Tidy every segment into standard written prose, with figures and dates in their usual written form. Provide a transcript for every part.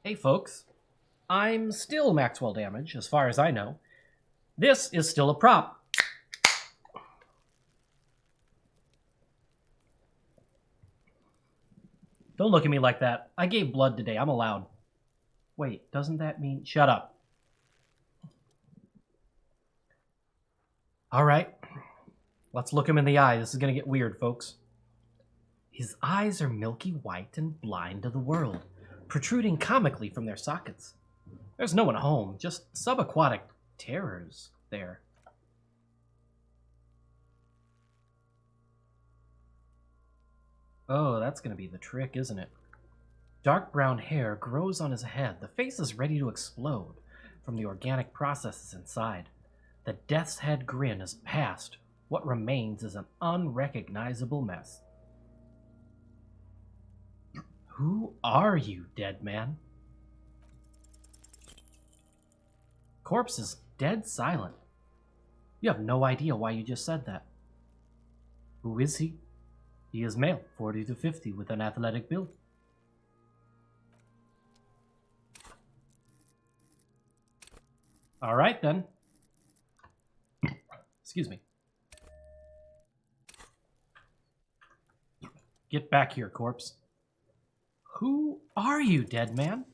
Hey folks, I'm still Maxwell damage, as far as I know. This is still a prop. Don't look at me like that. I gave blood today. I'm allowed. Wait, doesn't that mean... Shut up. Alright. Let's look him in the eye. This is gonna get weird, folks. His eyes are milky white and blind to the world, protruding comically from their sockets. There's no one home, just subaquatic terrors there. Oh, that's gonna be the trick, isn't it? Dark brown hair grows on his head. The face is ready to explode from the organic processes inside. The death's head grin is past. What remains is an unrecognizable mess. Who are you, dead man? Corpse is dead silent. You have no idea why you just said that. Who is he? He is male, 40 to 50, with an athletic build. All right, then. Excuse me. Get back here, corpse. Who are you, dead man?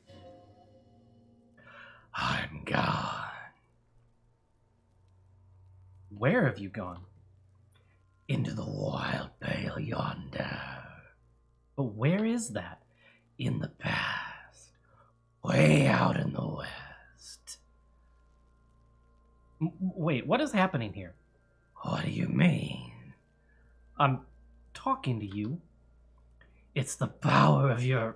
I'm gone. Where have you gone? Into the wild pale yonder. But where is that? In the past. Way out in the west. Wait, what is happening here? What do you mean? I'm talking to you. It's the power of your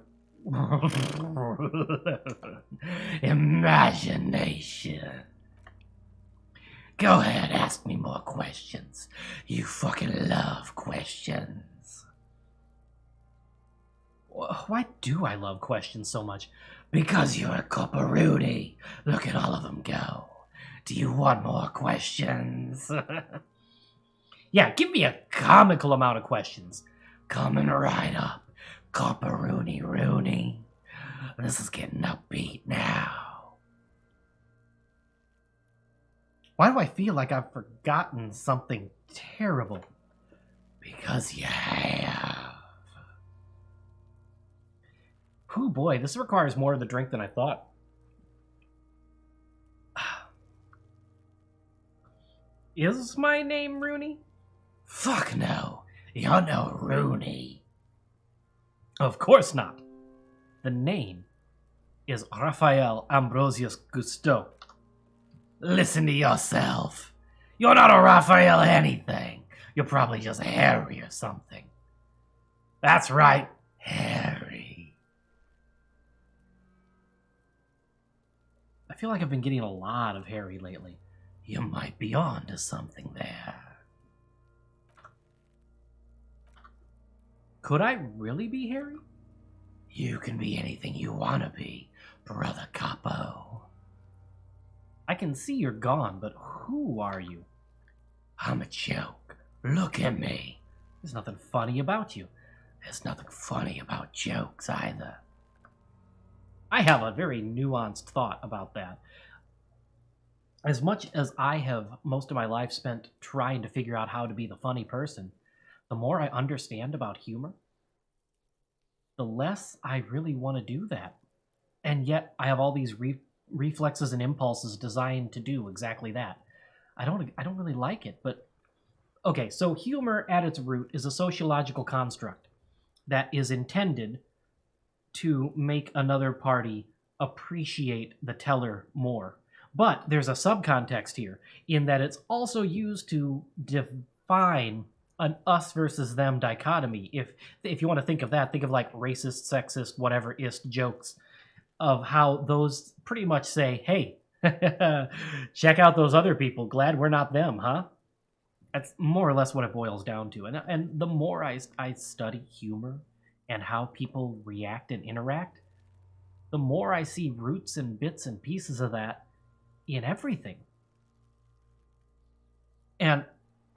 imagination. Go ahead, ask me more questions. You fucking love questions. Why do I love questions so much? Because you're a copporooni. Look at all of them go. Do you want more questions? Yeah, give me a comical amount of questions. Coming right up. Copporooni Rooney. This is getting upbeat now. Why do I feel like I've forgotten something terrible? Because you have. Oh boy, this requires more of the drink than I thought. Is my name Rooney? Fuck no. You're no Rooney. Of course not. The name is Raphael Ambrosius Gusteau. Listen to yourself. You're not a Raphael anything. You're probably just Harry or something. That's right, Harry. I feel like I've been getting a lot of Harry lately. You might be on to something there. Could I really be Harry? You can be anything you want to be, Brother Capo. I can see you're gone, but who are you? I'm a joke. Look at me. There's nothing funny about you. There's nothing funny about jokes either. I have a very nuanced thought about that. As much as I have most of my life spent trying to figure out how to be the funny person, the more I understand about humor, the less I really want to do that. And yet I have all these reflexes and impulses designed to do exactly that. I don't really like it, but okay, so humor at its root is a sociological construct that is intended to make another party appreciate the teller more. But there's a subcontext here in that it's also used to define an us versus them dichotomy. If you want to think of that, think of like racist, sexist, whatever-ist jokes of how those pretty much say, hey, check out those other people. Glad we're not them, huh? That's more or less what it boils down to. And the more I study humor and how people react and interact, the more I see roots and bits and pieces of that in everything. And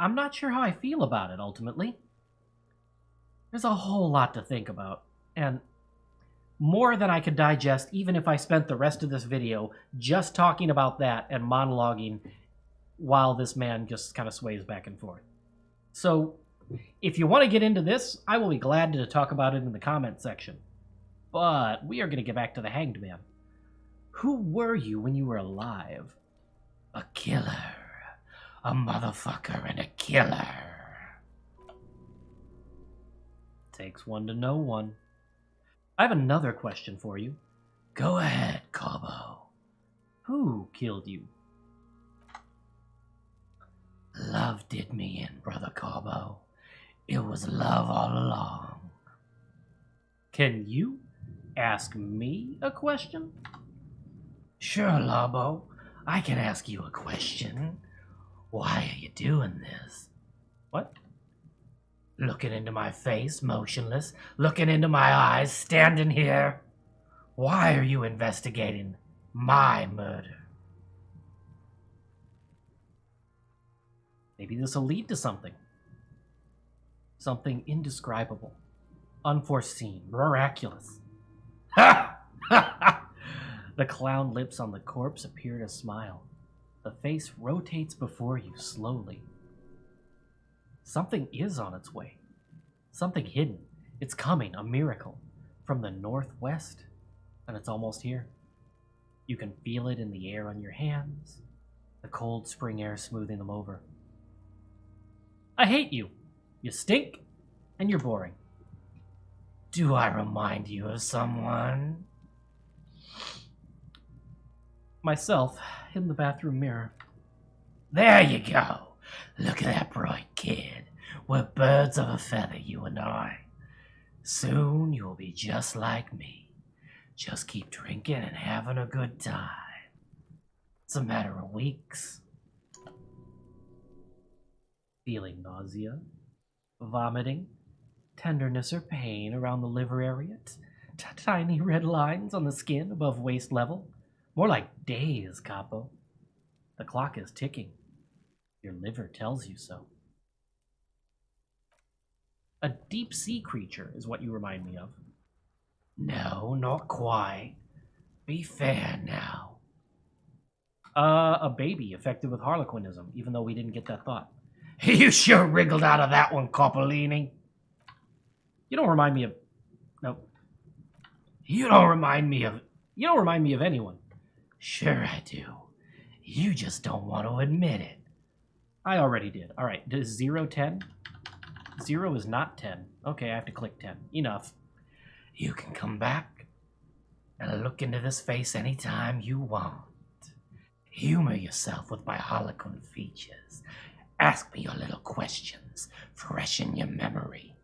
I'm not sure how I feel about it, ultimately. There's a whole lot to think about. And more than I could digest, even if I spent the rest of this video just talking about that and monologuing while this man just kind of sways back and forth. So, if you want to get into this, I will be glad to talk about it in the comment section. But we are going to get back to the Hanged Man. Who were you when you were alive? A killer. A motherfucker and a killer. Takes one to know one. I have another question for you. Go ahead, Cobbo. Who killed you? Love did me in, Brother Cobbo. It was love all along. Can you ask me a question? Sure, Lobo. I can ask you a question. Why are you doing this? What? Looking into my face, motionless, looking into my eyes, standing here. Why are you investigating my murder? Maybe this will lead to something. Something indescribable, unforeseen, miraculous. Ha! The clown lips on the corpse appear to smile. The face rotates before you slowly. Something is on its way. Something hidden. It's coming, a miracle. From the northwest. And it's almost here. You can feel it in the air on your hands. The cold spring air smoothing them over. I hate you. You stink. And you're boring. Do I remind you of someone? Myself, in the bathroom mirror. There you go. Look at that bright kid. We're birds of a feather, you and I. Soon you'll be just like me. Just keep drinking and having a good time. It's a matter of weeks. Feeling nausea, vomiting, tenderness or pain around the liver area, tiny red lines on the skin above waist level. More like days, Capo. The clock is ticking. Your liver tells you so. A deep-sea creature is what you remind me of. No, not quite. Be fair now. A baby affected with harlequinism, even though we didn't get that thought. You sure wriggled out of that one, copporooni. You don't remind me of... Nope. You don't remind me of... You don't remind me of anyone. Sure I do. You just don't want to admit it. I already did. Alright, does 0 10? 0 is not 10. Okay, I have to click 10. Enough. You can come back and look into this face anytime you want. Humor yourself with my harlequin features. Ask me your little questions. Freshen your memory.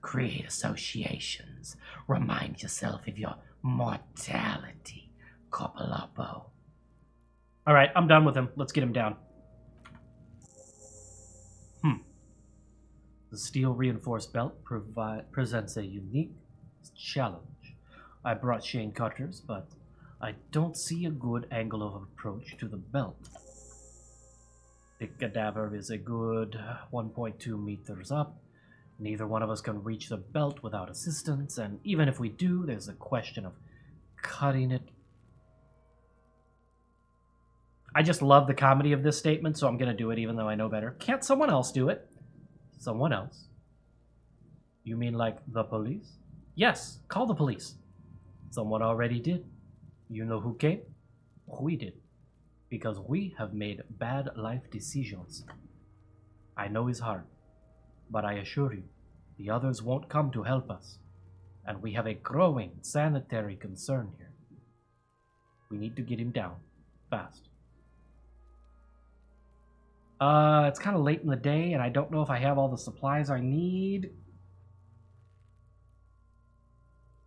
Create associations. Remind yourself of your mortality, Coppolapo. Alright, I'm done with him. Let's get him down. The steel-reinforced belt presents a unique challenge. I brought Shane cutters, but I don't see a good angle of approach to the belt. The cadaver is a good 1.2 meters up. Neither one of us can reach the belt without assistance, and even if we do, there's a question of cutting it. I just love the comedy of this statement, so I'm going to do it even though I know better. Can't someone else do it? Someone else? You mean like the police? Yes, call the police. Someone already did. You know who came? We did. Because we have made bad life decisions. I know it's hard, but I assure you, the others won't come to help us. And we have a growing sanitary concern here. We need to get him down. Fast. It's kind of late in the day, and I don't know if I have all the supplies I need.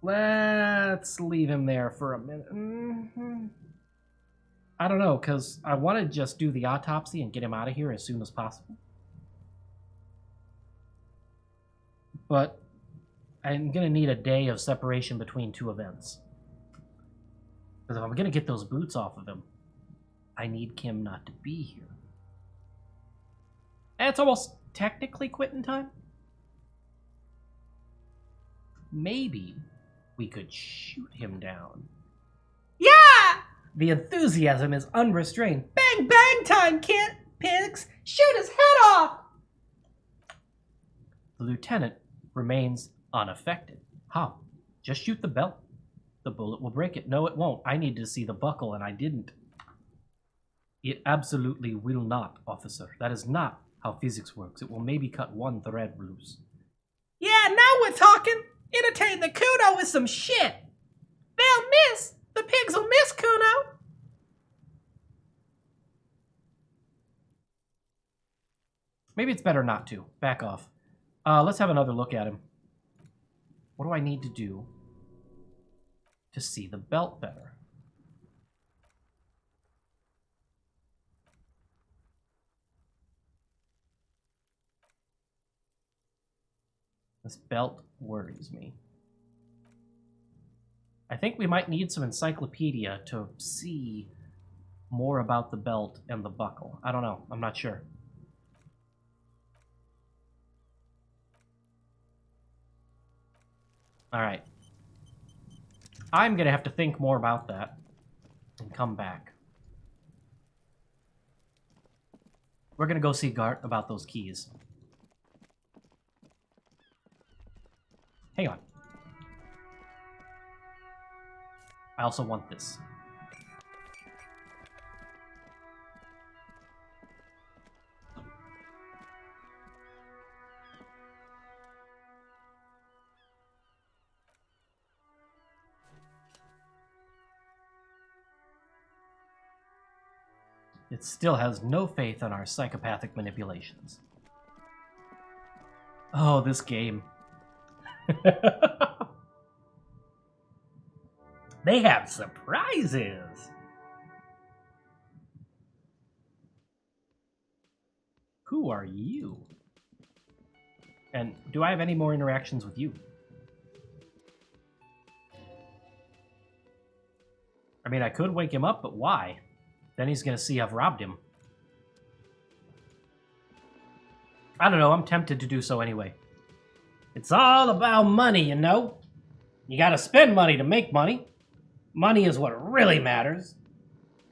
Let's leave him there for a minute. I don't know, because I want to just do the autopsy and get him out of here as soon as possible. But I'm going to need a day of separation between two events. Because if I'm going to get those boots off of him, I need Kim not to be here. And it's almost technically quitting time. Maybe We could shoot him down. Yeah! The enthusiasm is unrestrained. Bang bang time, kid! Pigs! Shoot his head off! The lieutenant remains unaffected. How? Just shoot the belt. The bullet will break it. No, it won't. I needed to see the buckle, and I didn't. It absolutely will not, officer. That is not how physics works. It will maybe cut one thread loose. Yeah, now we're talking! Entertain the Kuno with some shit! They'll miss! The pigs will miss Kuno! Maybe it's better not to. Back off. Let's have another look at him. What do I need to do to see the belt better? This belt worries me. I think we might need some encyclopedia to see more about the belt and the buckle. I don't know. I'm not sure. All right. I'm going to have to think more about that and come back. We're going to go see Gart about those keys. Hang on. I also want this. It still has no faith in our psychopathic manipulations. Oh, this game. They have surprises! Who are you? And do I have any more interactions with you? I mean, I could wake him up, but why? Then he's gonna see I've robbed him. I don't know, I'm tempted to do so anyway. It's all about money, you know? You gotta spend money to make money. Money is what really matters.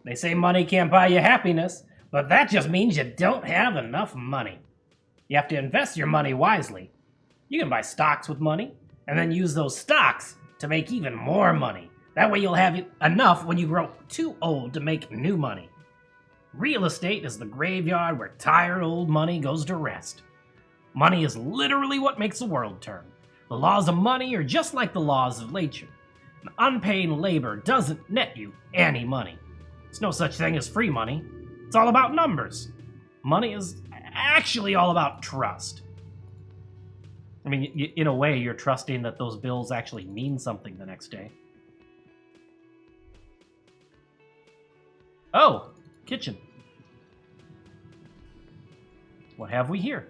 They say money can't buy you happiness, but that just means you don't have enough money. You have to invest your money wisely. You can buy stocks with money, and then use those stocks to make even more money. That way you'll have enough when you grow too old to make new money. Real estate is the graveyard where tired old money goes to rest. Money is literally what makes the world turn. The laws of money are just like the laws of nature. Unpaid labor doesn't net you any money. There's no such thing as free money. It's all about numbers. Money is actually all about trust. I mean, in a way, you're trusting that those bills actually mean something the next day. Oh, kitchen. What have we here?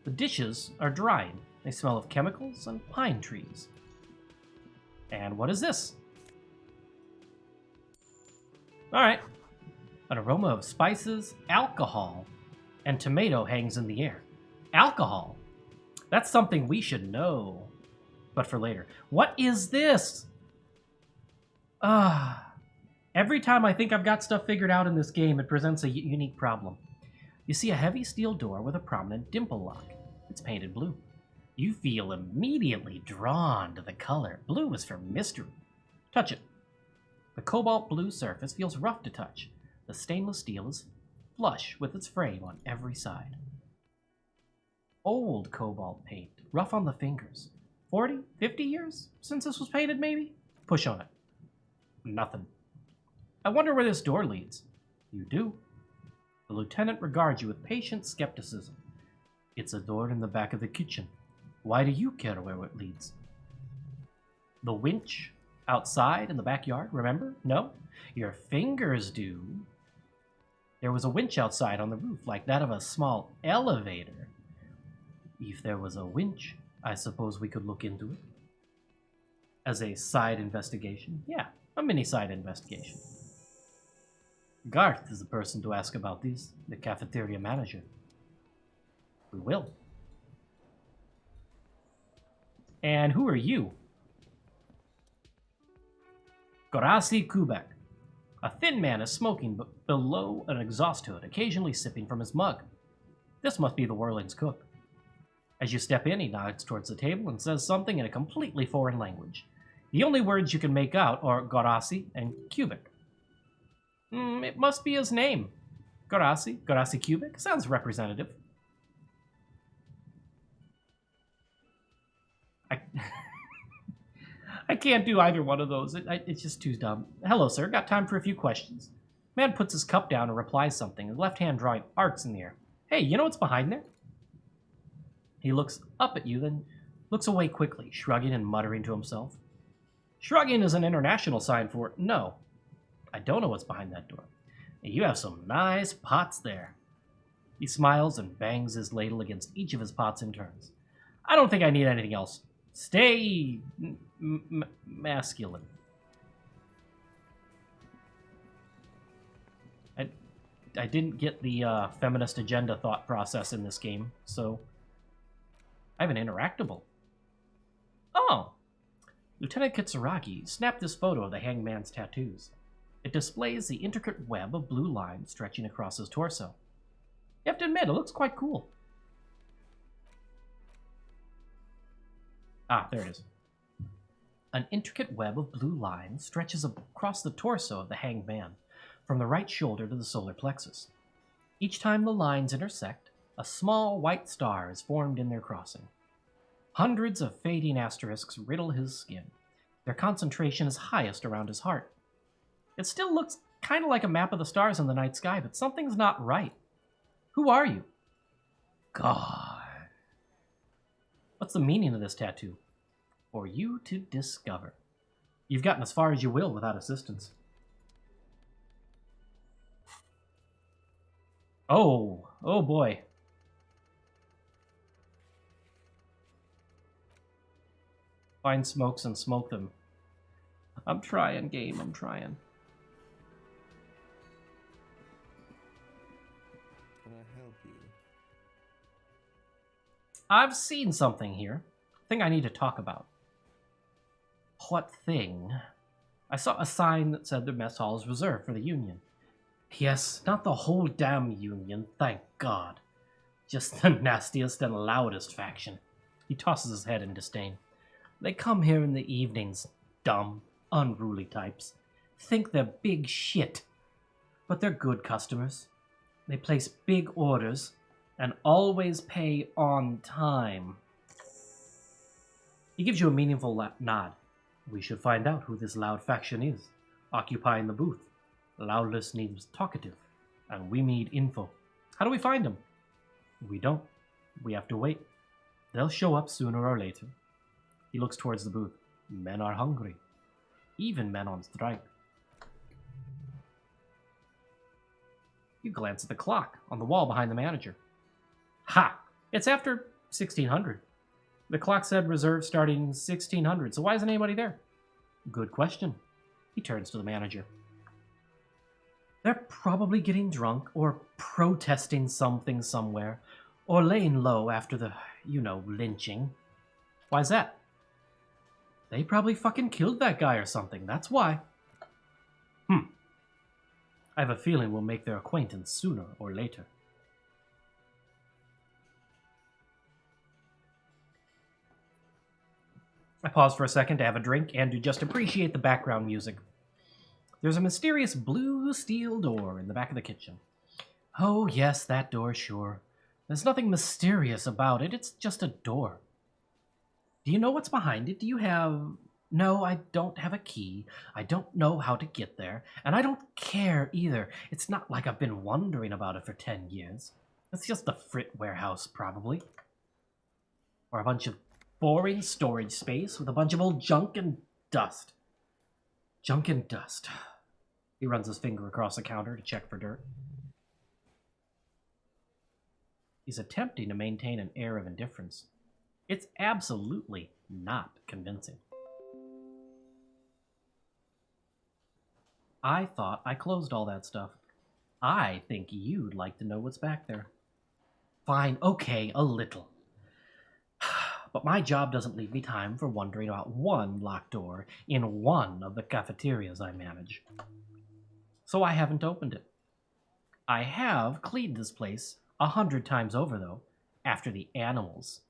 The dishes are drying. They smell of chemicals and pine trees. And what is this? All right. An aroma of spices, alcohol, and tomato hangs in the air. Alcohol. That's something we should know. But for later. What is this? Every time I think I've got stuff figured out in this game, it presents a unique problem. You see a heavy steel door with a prominent dimple lock. It's painted blue. You feel immediately drawn to the color. Blue is for mystery. Touch it. The cobalt blue surface feels rough to touch. The stainless steel is flush with its frame on every side. Old cobalt paint, rough on the fingers. 40, 50 years since this was painted, maybe? Push on it. Nothing. I wonder where this door leads. You do. The lieutenant regards you with patient skepticism. It's a door in the back of the kitchen. Why do you care where it leads? The winch outside in the backyard, remember? No? Your fingers do. There was a winch outside on the roof, like that of a small elevator. If there was a winch, I suppose we could look into it. As a side investigation? Yeah, a mini side investigation. Garth is the person to ask about these, the cafeteria manager. We will. And who are you? Gorasi Kubek. A thin man is smoking below an exhaust hood, occasionally sipping from his mug. This must be the whirling's cook. As you step in, he nods towards the table and says something in a completely foreign language. The only words you can make out are Gorasi and Kubik. It must be his name. Gorasi Kubik? Sounds representative. I can't do either one of those. It's just too dumb. Hello, sir. Got time for a few questions. Man puts his cup down and replies something, his left hand drawing arcs in the air. Hey, you know what's behind there? He looks up at you, then looks away quickly, shrugging and muttering to himself. Shrugging is an international sign for no. I don't know what's behind that door. You have some nice pots there. He smiles and bangs his ladle against each of his pots in turns. I don't think I need anything else. Stay masculine. I didn't get the feminist agenda thought process in this game, so I have an interactable. Oh! Lieutenant Kitsuragi snapped this photo of the hangman's tattoos. It displays the intricate web of blue lines stretching across his torso. You have to admit, it looks quite cool. Ah, there it is. An intricate web of blue lines stretches across the torso of the hanged man, from the right shoulder to the solar plexus. Each time the lines intersect, a small white star is formed in their crossing. Hundreds of fading asterisks riddle his skin. Their concentration is highest around his heart. It still looks kind of like a map of the stars in the night sky, but something's not right. Who are you? God. What's the meaning of this tattoo? For you to discover. You've gotten as far as you will without assistance. Oh boy. Find smokes and smoke them. I'm trying, game, I'm trying. Can I help you? I've seen something here. Thing I need to talk about. What thing? I saw a sign that said the mess hall is reserved for the Union. Yes, not the whole damn Union, thank God. Just the nastiest and loudest faction. He tosses his head in disdain. They come here in the evenings, dumb, unruly types. Think they're big shit. But they're good customers. They place big orders and always pay on time. He gives you a meaningful nod. We should find out who this loud faction is, occupying the booth. Loudless needs talkative, and we need info. How do we find them? We don't. We have to wait. They'll show up sooner or later. He looks towards the booth. Men are hungry. Even men on strike. You glance at the clock on the wall behind the manager. Ha! It's after 1600. The clock said reserve starting 1600, so why isn't anybody there? Good question. He turns to the manager. They're probably getting drunk or protesting something somewhere or laying low after the, lynching. Why's that? They probably fucking killed that guy or something, that's why. I have a feeling we'll make their acquaintance sooner or later. I pause for a second to have a drink and to just appreciate the background music. There's a mysterious blue steel door in the back of the kitchen. Oh, yes, that door, sure. There's nothing mysterious about it, it's just a door. Do you know what's behind it? Do you have... No, I don't have a key. I don't know how to get there, and I don't care either. It's not like I've been wondering about it for 10 years. It's just the frit warehouse, probably. Or a bunch of boring storage space with a bunch of old junk and dust. Junk and dust. He runs his finger across the counter to check for dirt. He's attempting to maintain an air of indifference. It's absolutely not convincing. I thought I closed all that stuff. I think you'd like to know what's back there. Fine, okay, a little. But my job doesn't leave me time for wondering about one locked door in one of the cafeterias I manage. So I haven't opened it. I have cleaned this place 100 times over, though, after the animals,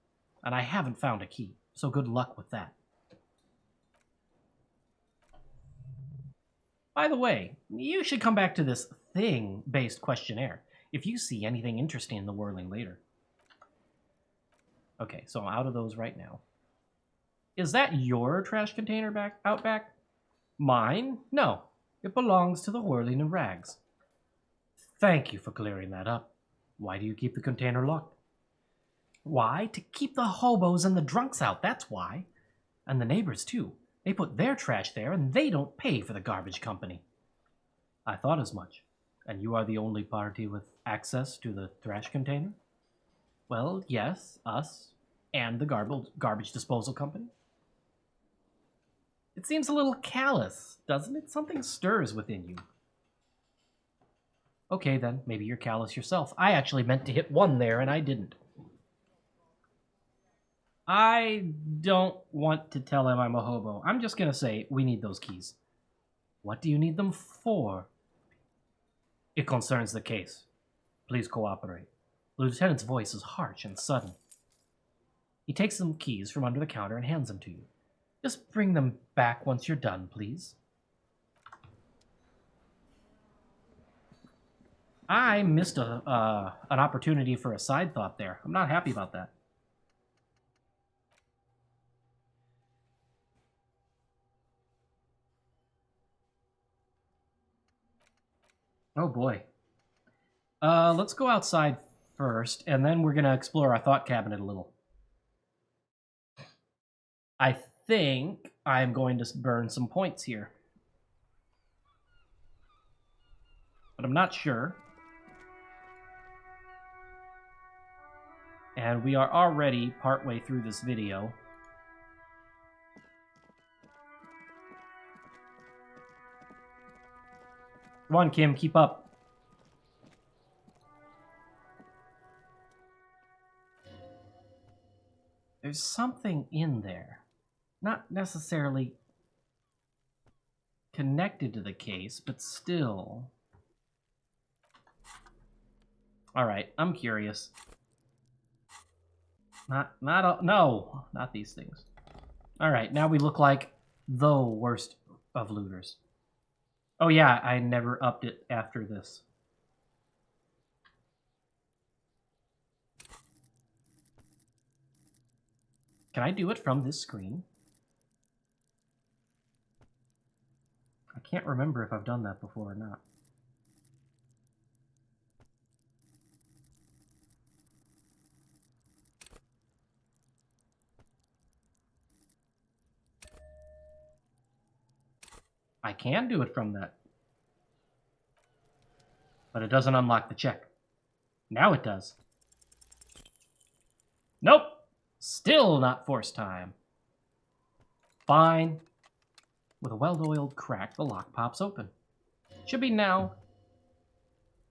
and I haven't found a key, so good luck with that. By the way, you should come back to this thing-based questionnaire if you see anything interesting in the whirling later. Okay, so I'm out of those right now. Is that your trash container out back? Mine? No, it belongs to the whirling and rags. Thank you for clearing that up. Why do you keep the container locked? Why? To keep the hobos and the drunks out, that's why. And the neighbors, too. They put their trash there, and they don't pay for the garbage company. I thought as much. And you are the only party with access to the trash container? Well, yes, us, and the garbage disposal company. It seems a little callous, doesn't it? Something stirs within you. Okay, then, maybe you're callous yourself. I actually meant to hit 1 there, and I didn't. I don't want to tell him I'm a hobo. I'm just going to say, we need those keys. What do you need them for? It concerns the case. Please cooperate. The lieutenant's voice is harsh and sudden. He takes some keys from under the counter and hands them to you. Just bring them back once you're done, please. I missed an opportunity for a side thought there. I'm not happy about that. Oh boy. Let's go outside first, and then we're going to explore our thought cabinet a little. I think I'm going to burn some points here. But I'm not sure. And we are already partway through this video. Come on, Kim, keep up. There's something in there. Not necessarily connected to the case, but still. Alright, I'm curious. No, not these things. Alright, now we look like the worst of looters. Oh yeah, I never upped it after this. Can I do it from this screen? I can't remember if I've done that before or not. I can do it from that. But it doesn't unlock the check. Now it does. Nope! Still not force time. Fine. With a well-oiled crack, the lock pops open. Should be now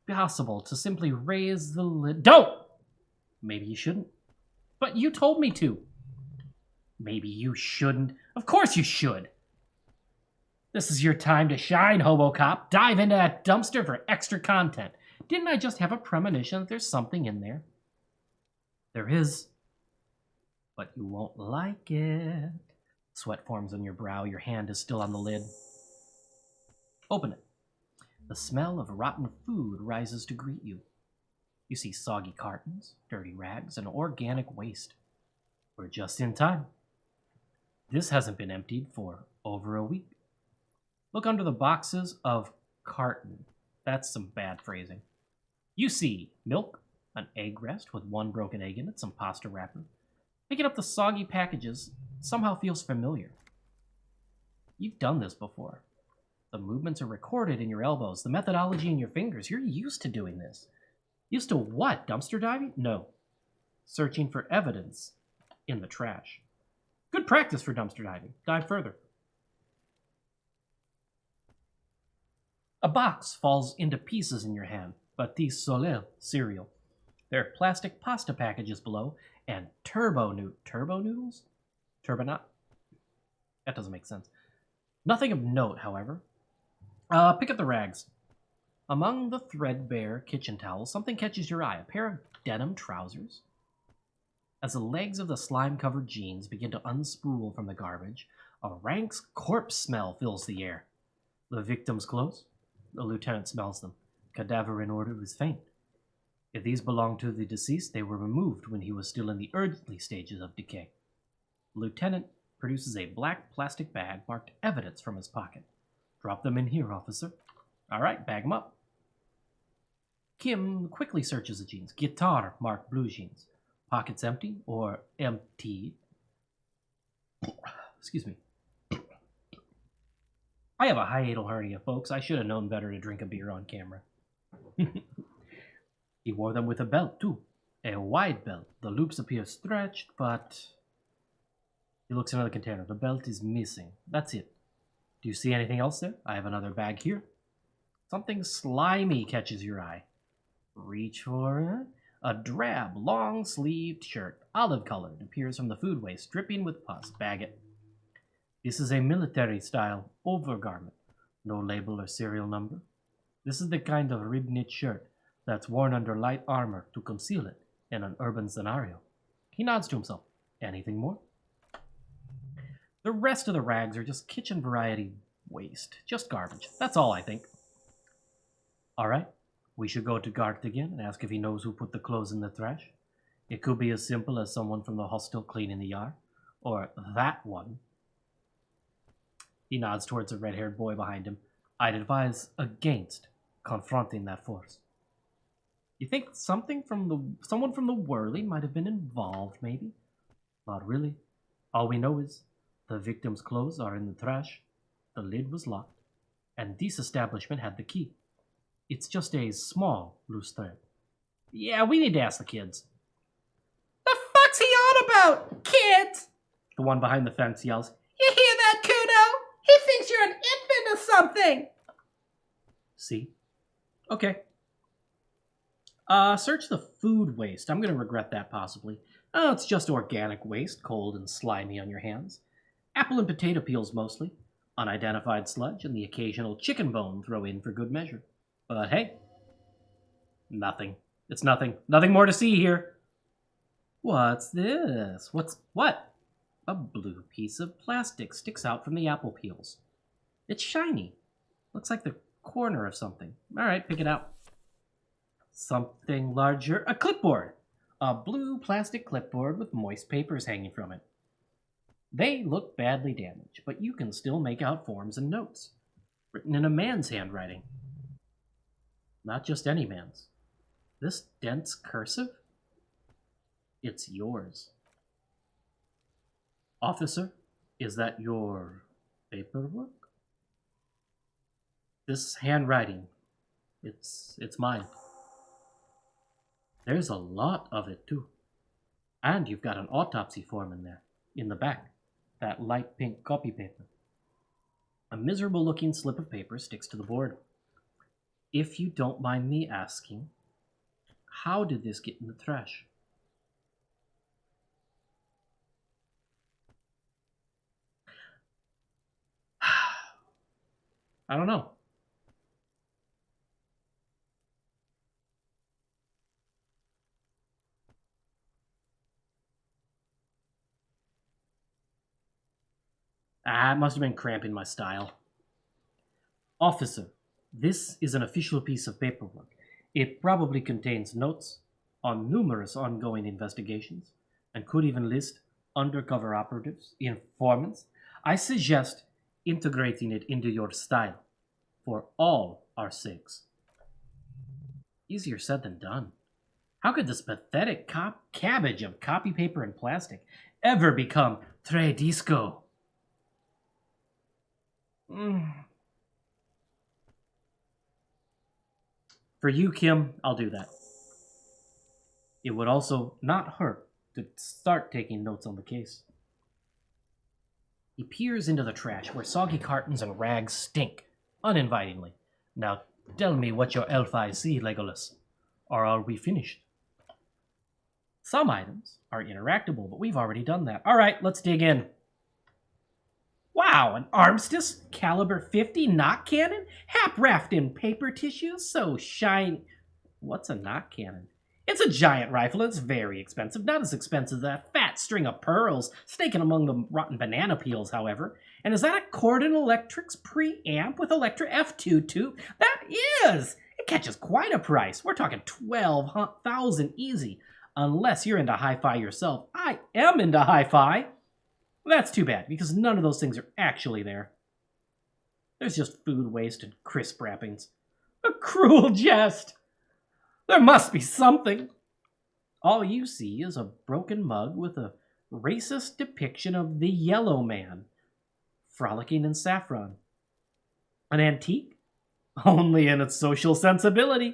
possible to simply raise the lid. Don't! Maybe you shouldn't. But you told me to. Maybe you shouldn't. Of course you should. This is your time to shine, Hobo Cop. Dive into that dumpster for extra content. Didn't I just have a premonition that there's something in there? There is. But you won't like it. Sweat forms on your brow. Your hand is still on the lid. Open it. The smell of rotten food rises to greet you. You see soggy cartons, dirty rags, and organic waste. We're just in time. This hasn't been emptied for over a week. Look under the boxes of carton. That's some bad phrasing. You see milk, an egg rest with 1 broken egg in it, some pasta wrapper. Picking up the soggy packages somehow feels familiar. You've done this before. The movements are recorded in your elbows, the methodology in your fingers. You're used to doing this. Used to what? Dumpster diving? No. Searching for evidence in the trash. Good practice for dumpster diving. Dive further. A box falls into pieces in your hand. Batiste Soleil cereal. There are plastic pasta packages below, and turbo noodles? Turbonut? That doesn't make sense. Nothing of note, however. Pick up the rags. Among the threadbare kitchen towels, something catches your eye. A pair of denim trousers. As the legs of the slime-covered jeans begin to unspool from the garbage, a rank corpse smell fills the air. The victim's clothes? The lieutenant smells them. Cadaver in order is faint. If these belong to the deceased, they were removed when he was still in the early stages of decay. The lieutenant produces a black plastic bag marked evidence from his pocket. Drop them in here, officer. All right, bag them up. Kim quickly searches the jeans. Guitar marked blue jeans. Pockets empty or emptied. Excuse me. I have a hiatal hernia, folks. I should have known better to drink a beer on camera. He wore them with a belt, too. A wide belt. The loops appear stretched, but... He looks into the container. The belt is missing. That's it. Do you see anything else there? I have another bag here. Something slimy catches your eye. Reach for it. A drab, long-sleeved shirt, olive-colored, appears from the food waste, dripping with pus. Bag it. This is a military-style overgarment. No label or serial number. This is the kind of rib-knit shirt that's worn under light armor to conceal it in an urban scenario. He nods to himself. Anything more? The rest of the rags are just kitchen-variety waste. Just garbage. That's all, I think. All right. We should go to Garth again and ask if he knows who put the clothes in the trash. It could be as simple as someone from the hostel cleaning the yard. Or that one. He nods towards a red-haired boy behind him. I'd advise against confronting that force. You think someone from the Whirling might have been involved, maybe? Not really. All we know is the victim's clothes are in the trash, the lid was locked, and this establishment had the key. It's just a small loose thread. Yeah, we need to ask the kids. The fuck's he on about, kids? The one behind the fence yells. You hear that, Kuno? He thinks you're an infant or something. See? Okay. Search the food waste. I'm going to regret that possibly. Oh, it's just organic waste, cold and slimy on your hands. Apple and potato peels mostly. Unidentified sludge and the occasional chicken bone throw in for good measure. But hey, nothing. It's nothing. Nothing more to see here. What's this? What? A blue piece of plastic sticks out from the apple peels. It's shiny. Looks like the corner of something. All right, pick it out. Something larger. A clipboard. A blue plastic clipboard with moist papers hanging from it. They look badly damaged, but you can still make out forms and notes. Written in a man's handwriting. Not just any man's. This dense cursive? It's yours. Officer, is that your paperwork? This handwriting, it's mine. There's a lot of it, too. And you've got an autopsy form in there, in the back. That light pink copy paper. A miserable-looking slip of paper sticks to the board. If you don't mind me asking, how did this get in the trash? I don't know. It must have been cramping my style. Officer, this is an official piece of paperwork. It probably contains notes on numerous ongoing investigations and could even list undercover operatives, informants. I suggest integrating it into your style for all our sakes. Easier said than done. How could this pathetic cabbage of copy paper and plastic ever become Tre Disco? For you, Kim, I'll do that. It would also not hurt to start taking notes on the case. He peers into the trash where soggy cartons and rags stink, uninvitingly. Now tell me what your elf eyes see, Legolas, or are we finished? Some items are interactable, but we've already done that. All right, let's dig in. Wow, an armistice caliber 50 knock cannon? Hap wrapped in paper tissue, so shiny. What's a knock cannon? It's a giant rifle. It's very expensive. Not as expensive as that fat string of pearls snaking among the rotten banana peels, however. And is that a Cordon Electric's preamp with Electra F22? That is! It catches quite a price. We're talking 12,000 easy. Unless you're into hi-fi yourself. I am into hi-fi. That's too bad, because none of those things are actually there. There's just food waste and crisp wrappings. A cruel jest! There must be something. All you see is a broken mug with a racist depiction of the yellow man, frolicking in saffron. An antique? Only in its social sensibility.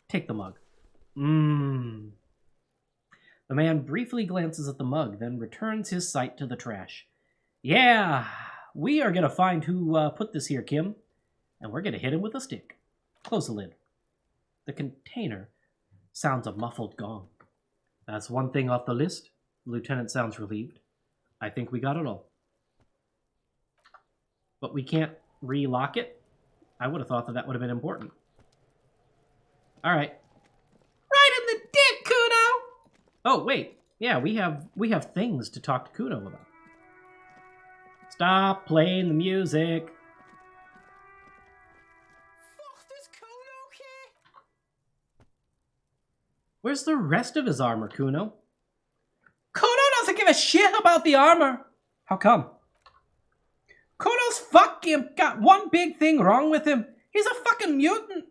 Take the mug. The man briefly glances at the mug, then returns his sight to the trash. Yeah, we are going to find who put this here, Kim, and we're going to hit him with a stick. Close the lid. The container sounds a muffled gong. That's one thing off the list. The lieutenant sounds relieved. I think we got it all. But we can't relock it? I would have thought that would have been important. All right. Right in the dick, Kuno! Oh, wait. Yeah, we have things to talk to Kuno about. Stop playing the music. Fuck, does Kuno care? Where's the rest of his armor, Kuno? Kuno doesn't give a shit about the armor. How come? Kuno's fucking got one big thing wrong with him. He's a fucking mutant.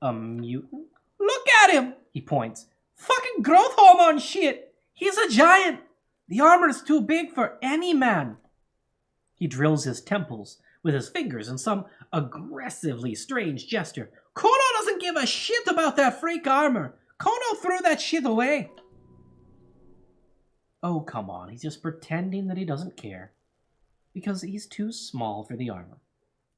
A mutant? Look at him. He points. Fucking growth hormone shit. He's a giant. The armor is too big for any man. He drills his temples with his fingers in some aggressively strange gesture. Kuno doesn't give a shit about that freak armor. Kuno threw that shit away. Oh, come on. He's just pretending that he doesn't care. Because he's too small for the armor.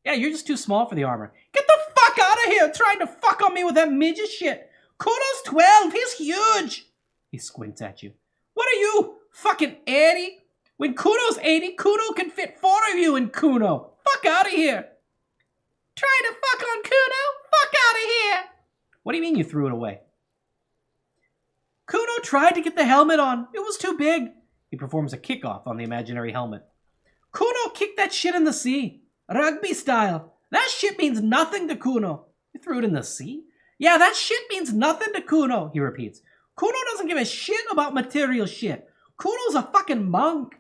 Yeah, you're just too small for the armor. Get the fuck out of here trying to fuck on me with that midget shit. Kuno's 12. He's huge. He squints at you. What are you, fucking 80? When Kuno's 80, Kuno can fit 4 of you in Kuno. Fuck out of here. Trying to fuck on Kuno? Fuck out of here. What do you mean you threw it away? Kuno tried to get the helmet on. It was too big. He performs a kickoff on the imaginary helmet. Kuno kicked that shit in the sea. Rugby style. That shit means nothing to Kuno. You threw it in the sea? Yeah, that shit means nothing to Kuno, he repeats. Kuno doesn't give a shit about material shit. Kuno's a fucking monk.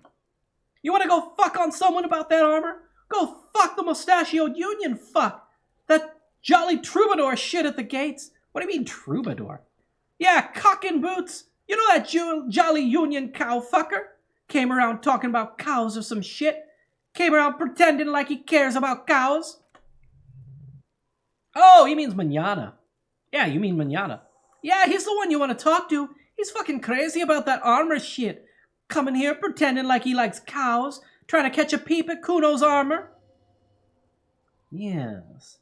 You want to go fuck on someone about that armor? Go fuck the mustachioed union fuck. That jolly troubadour shit at the gates. What do you mean troubadour? Yeah, cock and boots. You know that jolly union cow fucker? Came around talking about cows or some shit. Came around pretending like he cares about cows. Oh, he means manana. Yeah, you mean manana. Yeah, he's the one you want to talk to. He's fucking crazy about that armor shit. Coming here pretending like he likes cows. Trying to catch a peep at Kuno's armor. Yes.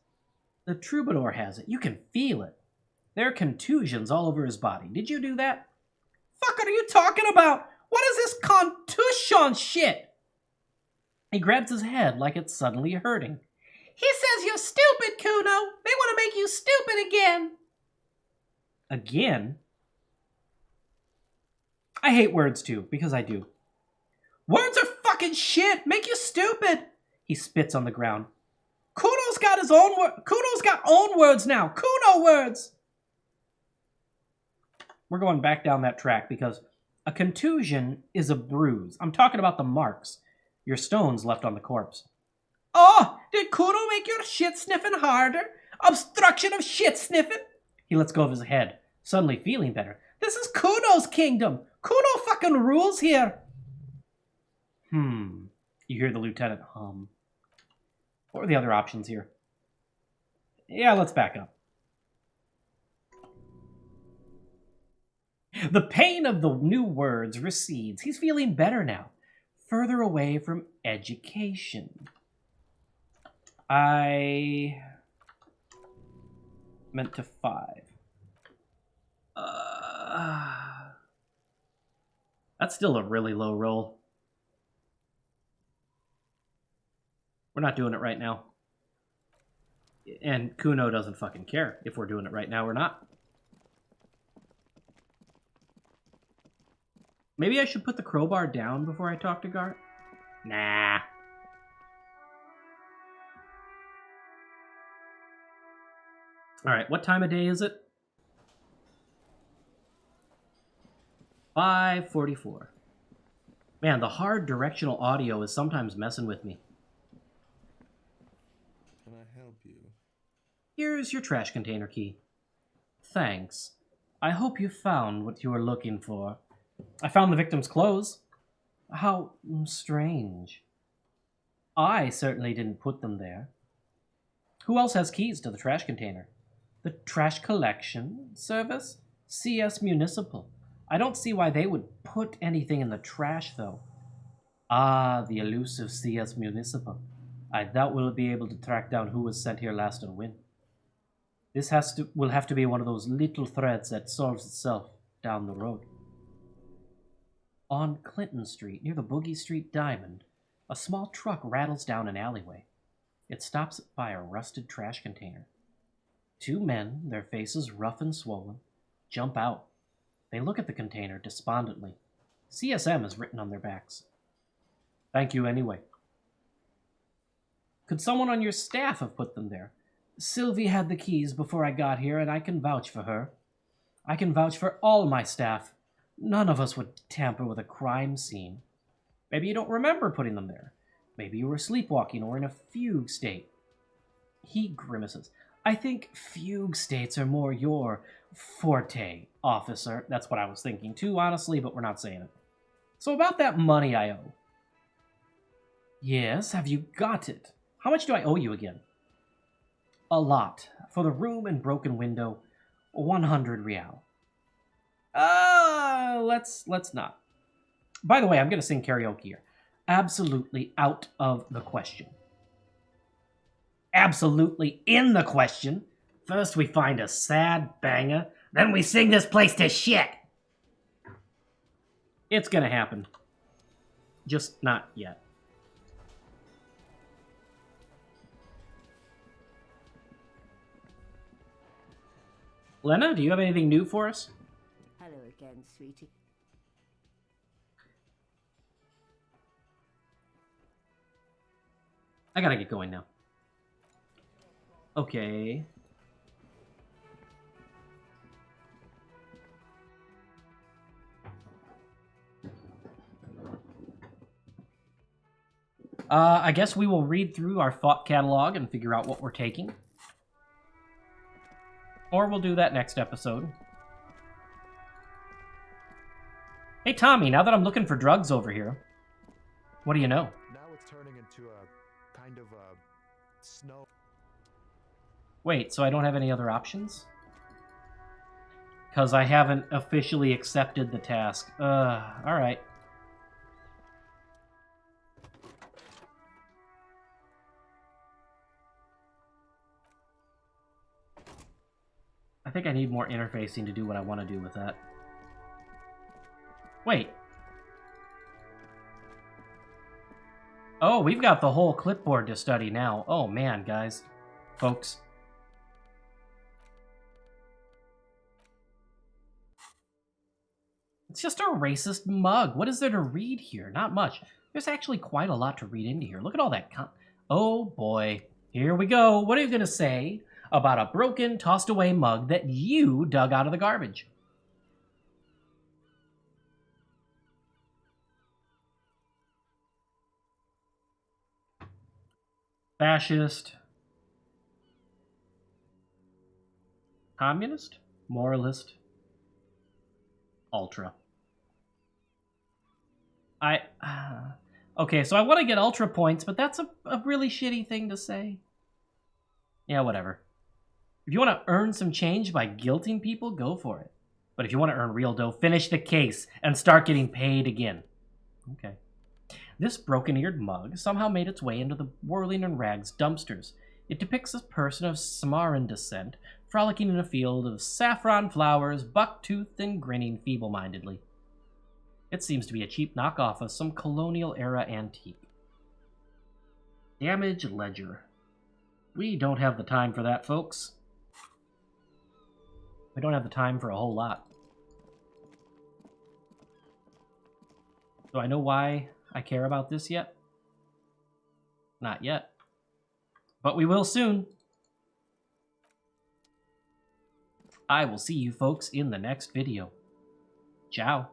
The troubadour has it. You can feel it. There are contusions all over his body. Did you do that? Fuck are you talking about? What is this contusion shit? He grabs his head like it's suddenly hurting. He says you're stupid, Kuno. They want to make you stupid again. Again? I hate words too, because I do. Words are fucking shit. Make you stupid. He spits on the ground. Kuno's got his own Kuno's got own words now. Kuno words. We're going back down that track because a contusion is a bruise. I'm talking about the marks. Your stones left on the corpse. Oh, did Kuno make your shit sniffing harder? Obstruction of shit sniffing? He lets go of his head, suddenly feeling better. This is Kuno's kingdom. Kuno fucking rules here. You hear the lieutenant hum. What are the other options here? Yeah, let's back up. The pain of the new words recedes. He's feeling better now. Further away from education. I meant to 5. That's still a really low roll. We're not doing it right now. And Kuno doesn't fucking care if we're doing it right now or not. Maybe I should put the crowbar down before I talk to Gart? Nah. Alright, what time of day is it? 5:44. Man, the hard directional audio is sometimes messing with me. Can I help you? Here's your trash container key. Thanks. I hope you found what you were looking for. I found the victim's clothes. How strange. I certainly didn't put them there. Who else has keys to the trash container? The trash collection service? CS Municipal. I don't see why they would put anything in the trash, though. Ah, the elusive CS Municipal. I doubt we'll be able to track down who was sent here last and when. This will have to be one of those little threads that solves itself down the road. On Clinton Street, near the Boogie Street Diamond, a small truck rattles down an alleyway. It stops by a rusted trash container. Two men, their faces rough and swollen, jump out. They look at the container despondently. CSM is written on their backs. Thank you anyway. Could someone on your staff have put them there? Sylvie had the keys before I got here, and I can vouch for her. I can vouch for all my staff. None of us would tamper with a crime scene. Maybe you don't remember putting them there. Maybe you were sleepwalking or in a fugue state. He grimaces. I think fugue states are more your forte, officer. That's what I was thinking too, honestly, but we're not saying it. So about that money I owe. Yes, have you got it? How much do I owe you again? A lot. For the room and broken window, 100 real. Let's not. By the way, I'm going to sing karaoke here. Absolutely out of the question. Absolutely in the question. First we find a sad banger, then we sing this place to shit. It's going to happen. Just not yet. Lena, do you have anything new for us? Hello again, sweetie. I gotta get going now. Okay. I guess we will read through our thought catalog and figure out what we're taking. Or we'll do that next episode. Hey, Tommy, now that I'm looking for drugs over here, what do you know? Now it's turning into a kind of a snow. Wait, so I don't have any other options? Because I haven't officially accepted the task. Alright. I think I need more interfacing to do what I want to do with that. Wait. Oh, we've got the whole clipboard to study now. Oh man, guys. Folks. It's just a racist mug. What is there to read here? Not much. There's actually quite a lot to read into here. Look at all that oh boy. Here we go. What are you going to say about a broken, tossed away mug that you dug out of the garbage? Fascist. Communist? Moralist? Ultra. Okay, so I want to get ultra points, but that's a really shitty thing to say. Yeah, whatever. If you want to earn some change by guilting people, go for it. But if you want to earn real dough, finish the case and start getting paid again. Okay. This broken-eared mug somehow made its way into the Whirling in Rags dumpsters. It depicts a person of Samaran descent frolicking in a field of saffron flowers, buck-toothed and grinning feeble-mindedly. It seems to be a cheap knockoff of some colonial-era antique. Damage ledger. We don't have the time for that, folks. We don't have the time for a whole lot. Do I know why I care about this yet? Not yet. But we will soon. I will see you folks in the next video. Ciao.